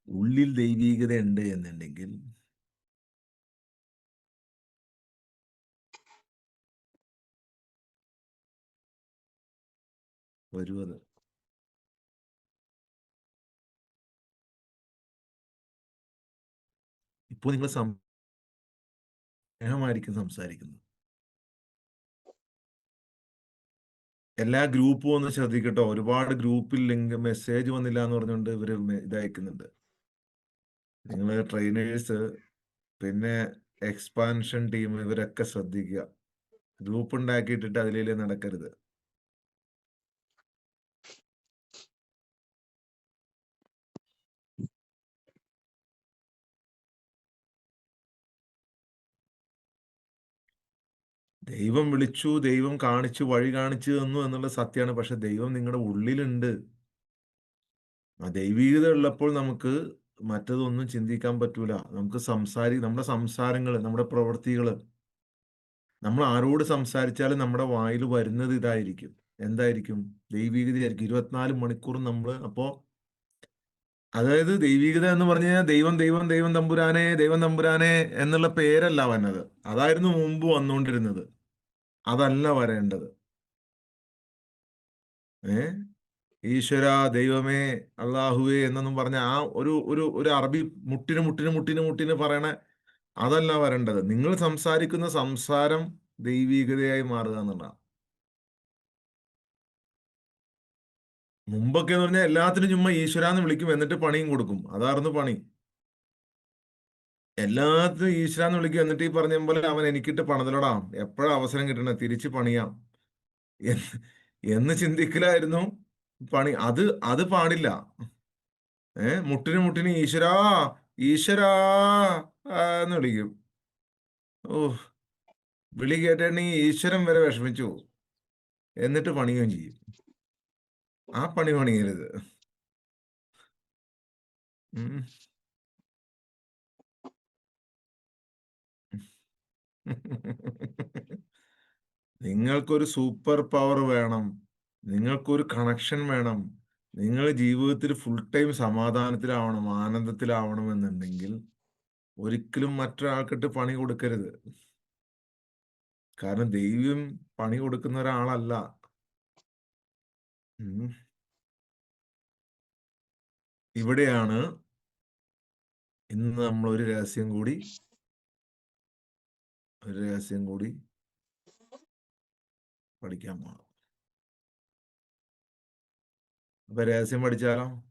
ഉള്ളിൽ ദൈവീകത ഉണ്ട് എന്നുണ്ടെങ്കിൽ വരുവത്. ഇപ്പോൾ നിങ്ങൾ സ്നേഹമായിരിക്കും സംസാരിക്കുന്നത്. എല്ലാ ഗ്രൂപ്പും ഒന്ന് ശ്രദ്ധിക്കട്ടോ. ഒരുപാട് ഗ്രൂപ്പിൽ ലിങ്ക് മെസ്സേജ് വന്നില്ല എന്ന് പറഞ്ഞുകൊണ്ട് ഇവര് ഇതയക്കുന്നുണ്ട്. നിങ്ങൾ ട്രെയിനേഴ്സ്, പിന്നെ എക്സ്പാൻഷൻ ടീം, ഇവരൊക്കെ ശ്രദ്ധിക്കുക. ഗ്രൂപ്പ് ഉണ്ടാക്കിയിട്ടിട്ട് അതിലേ നടക്കരുത്. ദൈവം വിളിച്ചു, ദൈവം കാണിച്ചു, വഴി കാണിച്ചു തന്നു എന്നുള്ള സത്യമാണ്. പക്ഷെ ദൈവം നിങ്ങളുടെ ഉള്ളിലുണ്ട്. ആ ദൈവീകത ഉള്ളപ്പോൾ നമുക്ക് മറ്റതൊന്നും ചിന്തിക്കാൻ പറ്റൂല. നമുക്ക് നമ്മുടെ സംസാരങ്ങൾ, നമ്മുടെ പ്രവൃത്തികൾ, നമ്മൾ ആരോട് സംസാരിച്ചാലും നമ്മുടെ വായിൽ വരുന്നത് ഇതായിരിക്കും. എന്തായിരിക്കും? ദൈവീകതയായിരിക്കും. 24 മണിക്കൂറും നമ്മൾ അപ്പോ, അതായത് ദൈവീകത എന്ന് പറഞ്ഞു കഴിഞ്ഞാൽ ദൈവം ദൈവം ദൈവം തമ്പുരാനെ ദൈവം തമ്പുരാനെ എന്നുള്ള പേരല്ല വന്നത്. അതായിരുന്നു മുമ്പ് വന്നുകൊണ്ടിരുന്നത്. അതല്ല വരേണ്ടത്. ഏ ഈശ്വര, ദൈവമേ, അള്ളാഹുവേ എന്നൊന്നും പറഞ്ഞ ആ ഒരു ഒരു ഒരു അറബി മുട്ടിന് മുട്ടിന് മുട്ടിന് മുട്ടിന് പറയണ അതല്ല വരേണ്ടത്. നിങ്ങൾ സംസാരിക്കുന്ന സംസാരം ദൈവീകതയായി മാറുക എന്നുള്ളതാണ്. മുമ്പൊക്കെ എന്ന് പറഞ്ഞാൽ എല്ലാത്തിനും ചുമ്മാ ഈശ്വരാന്ന് വിളിക്കും, എന്നിട്ട് പണിയും കൊടുക്കും. അതായിരുന്നു പണി. എല്ലാത്തിനും ഈശ്വരാന്ന് വിളിക്കും, എന്നിട്ട് ഈ പറഞ്ഞ പോലെ അവൻ എനിക്കിട്ട് പണിതലോടാം, എപ്പോഴാ അവസരം കിട്ടണേ തിരിച്ച് പണിയാം എന്ന് എന്ന് ചിന്തിക്കലായിരുന്നു പണി. അത് അത് പാടില്ല. മുട്ടിന് മുട്ടിന് ഈശ്വരാ ഈശ്വരാ എന്ന് വിളിക്കും. ഓ, വിളി കേട്ടിട്ടുണ്ടെങ്കിൽ ഈശ്വരൻ വരെ വിഷമിച്ചു പോകും. എന്നിട്ട് പണിയുകയും ചെയ്യും. ആ പണി പണിയരുത്. ഉം. നിങ്ങൾക്കൊരു സൂപ്പർ പവർ വേണം. നിങ്ങൾക്കൊരു കണക്ഷൻ വേണം. നിങ്ങൾ ജീവിതത്തിൽ ഫുൾ ടൈം സമാധാനത്തിലാവണം, ആനന്ദത്തിലാവണം എന്നുണ്ടെങ്കിൽ ഒരിക്കലും മറ്റൊരാൾക്കിട്ട് പണി കൊടുക്കരുത്. കാരണം ദൈവം പണി കൊടുക്കുന്ന ഒരാളല്ല. ഉം. ഇവിടെയാണ് ഇന്ന് നമ്മൾ ഒരു രഹസ്യം കൂടി പഠിക്കാൻ പോകണം. അപ്പൊ രഹസ്യം പഠിച്ചാലോ?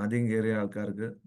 ആദ്യം കയറിയ ആൾക്കാർക്ക്